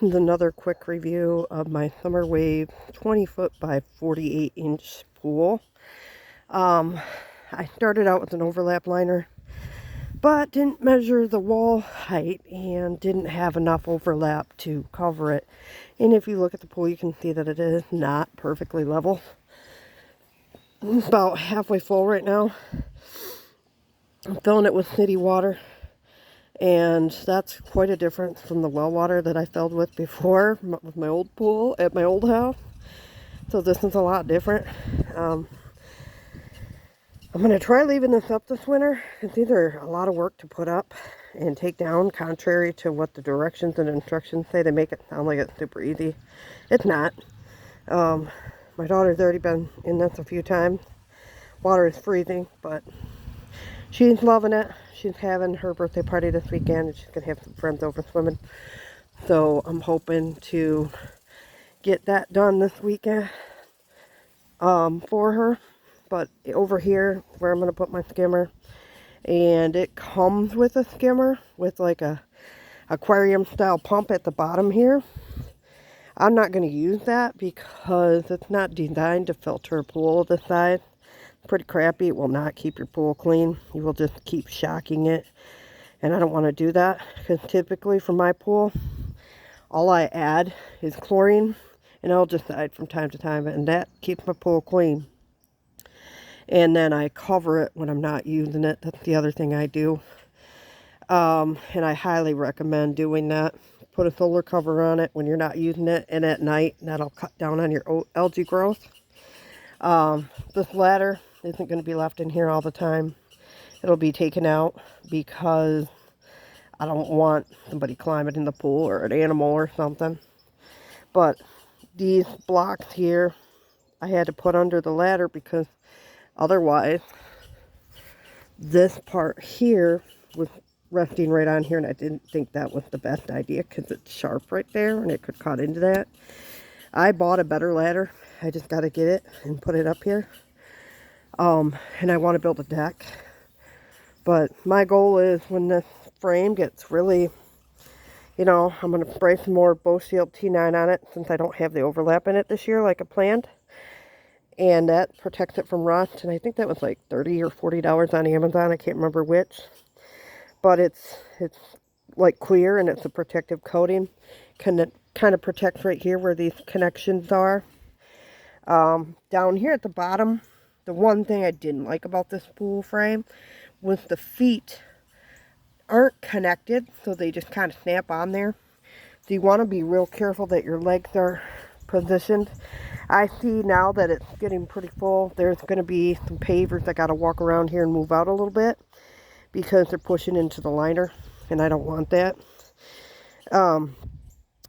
This is another quick review of my Summer Wave 20 foot by 48 inch pool. I started out with an overlap liner, but didn't measure the wall height and didn't have enough overlap to cover it. And if you look at the pool, you can see that it is not perfectly level. It's about halfway full right now. I'm filling it with city water, and that's quite a difference from the well water that I filled with before with my old pool at my old house. So this is a lot different. I'm going to try leaving this up this winter. It's either a lot of work to put up and take down, contrary to what the directions and instructions say. They make it sound like it's super easy. It's not. My daughter's already been in this a few times. Water is freezing, but she's loving it. She's having her birthday party this weekend, and she's going to have some friends over swimming. So I'm hoping to get that done this weekend for her. But over here, where I'm going to put my skimmer, and it comes with a skimmer with like a aquarium style pump at the bottom here. I'm not going to use that because it's not designed to filter a pool this size. Pretty crappy. It will not keep your pool clean. You will just keep shocking it, and I don't want to do that because typically for my pool all I add is chlorine, and I'll just add from time to time, and that keeps my pool clean. And then I cover it when I'm not using it. That's the other thing I do, and I highly recommend doing that. Put a solar cover on it when you're not using it, and at night that'll cut down on your algae growth. This ladder isn't going to be left in here all the time. It'll be taken out because I don't want somebody climbing in the pool or an animal or something. But these blocks here I had to put under the ladder because otherwise this part here was resting right on here, and I didn't think that was the best idea because it's sharp right there and it could cut into that. I bought a better ladder. I just got to get it and put it up here. And I want to build a deck. But my goal is when this frame gets really, I'm going to spray some more BoShield T9 on it since I don't have the overlap in it this year like I planned. And that protects it from rust. And I think that was like $30 or $40 on Amazon. I can't remember which. But it's like clear, and it's a protective coating. Kind of protects right here where these connections are. Down here at the bottom, the one thing I didn't like about this pool frame was the feet aren't connected, so they just kind of snap on there. So you want to be real careful that your legs are positioned. I see now that it's getting pretty full. There's going to be some pavers that got to walk around here and move out a little bit because they're pushing into the liner, and I don't want that.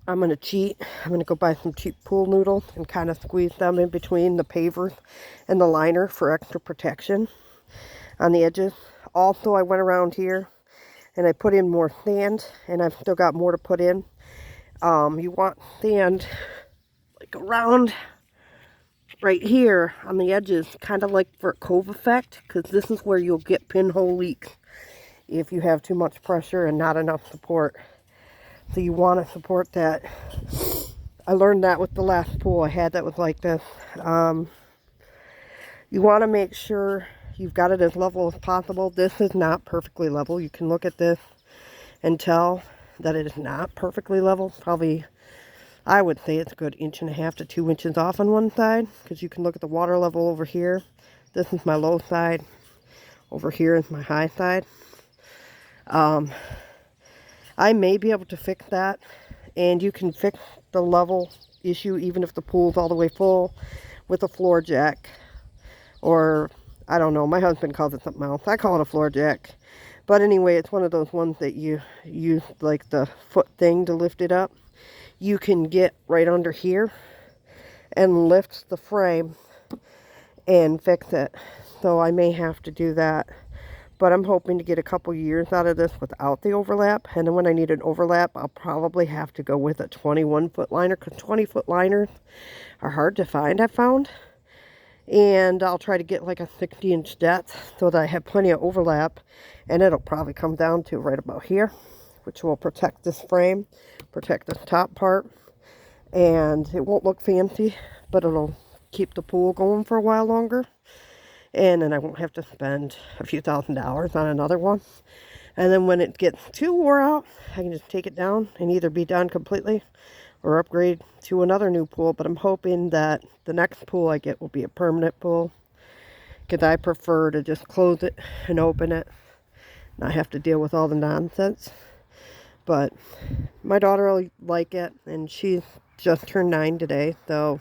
I'm going to cheat. I'm going to go buy some cheap pool noodles and kind of squeeze them in between the pavers and the liner for extra protection on the edges. Also, I went around here and I put in more sand, and I've still got more to put in. You want sand like around right here on the edges, kind of like for a cove effect, because this is where you'll get pinhole leaks if you have too much pressure and not enough support. So you want to support that. I learned that with the last pool I had that was like this. You want to make sure you've got it as level as possible. This is not perfectly level. You can look at this and tell that it is not perfectly level. Probably, I would say it's a good 1.5 inches to 2 inches off on one side, because you can look at the water level over here. This is my low side. Over here is my high side. I may be able to fix that, and you can fix the level issue even if the pool's all the way full with a floor jack, or I don't know, my husband calls it something else. I call it a floor jack. But anyway, it's one of those ones that you use like the foot thing to lift it up. You can get right under here and lift the frame and fix it. So I may have to do that. But I'm hoping to get a couple years out of this without the overlap. And then when I need an overlap, I'll probably have to go with a 21-foot liner, because 20-foot liners are hard to find, I've found. And I'll try to get like a 60-inch depth so that I have plenty of overlap. And it'll probably come down to right about here, which will protect this frame protect the top part, and it won't look fancy, but it'll keep the pool going for a while longer. And then I won't have to spend a few $1,000s on another one. And then when it gets too wore out, I can just take it down and either be done completely or upgrade to another new pool. But I'm hoping that the next pool I get will be a permanent pool, because I prefer to just close it and open it, not have to deal with all the nonsense. But my daughter will like it, and she just turned 9 today, so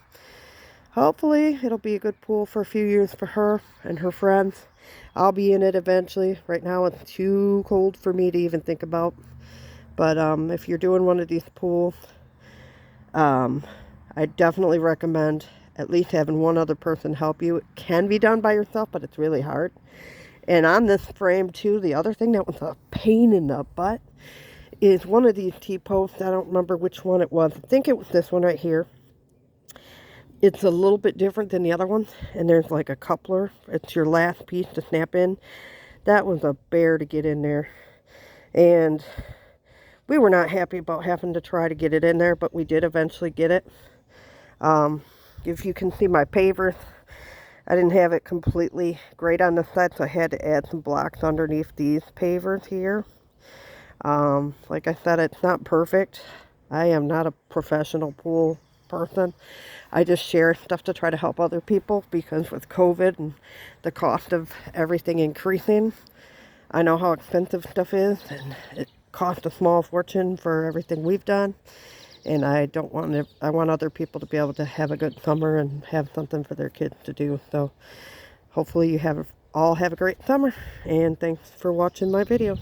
hopefully it'll be a good pool for a few years for her and her friends. I'll be in it eventually. Right now it's too cold for me to even think about. But if you're doing one of these pools, I definitely recommend at least having one other person help you. It can be done by yourself, but it's really hard. And on this frame too, the other thing that was a pain in the butt is one of these T-posts. I don't remember which one it was. I think it was this one right here. It's a little bit different than the other ones, and there's like a coupler. It's your last piece to snap in. That was a bear to get in there, and we were not happy about having to try to get it in there, but we did eventually get it. If you can see my pavers, I didn't have it completely great on the side, so I had to add some blocks underneath these pavers here. Like I said, it's not perfect. I am not a professional pool person. I just share stuff to try to help other people, because with COVID and the cost of everything increasing, I know how expensive stuff is, and it cost a small fortune for everything we've done. And I don't want to, I want other people to be able to have a good summer and have something for their kids to do. So hopefully you all have a great summer, and thanks for watching my video.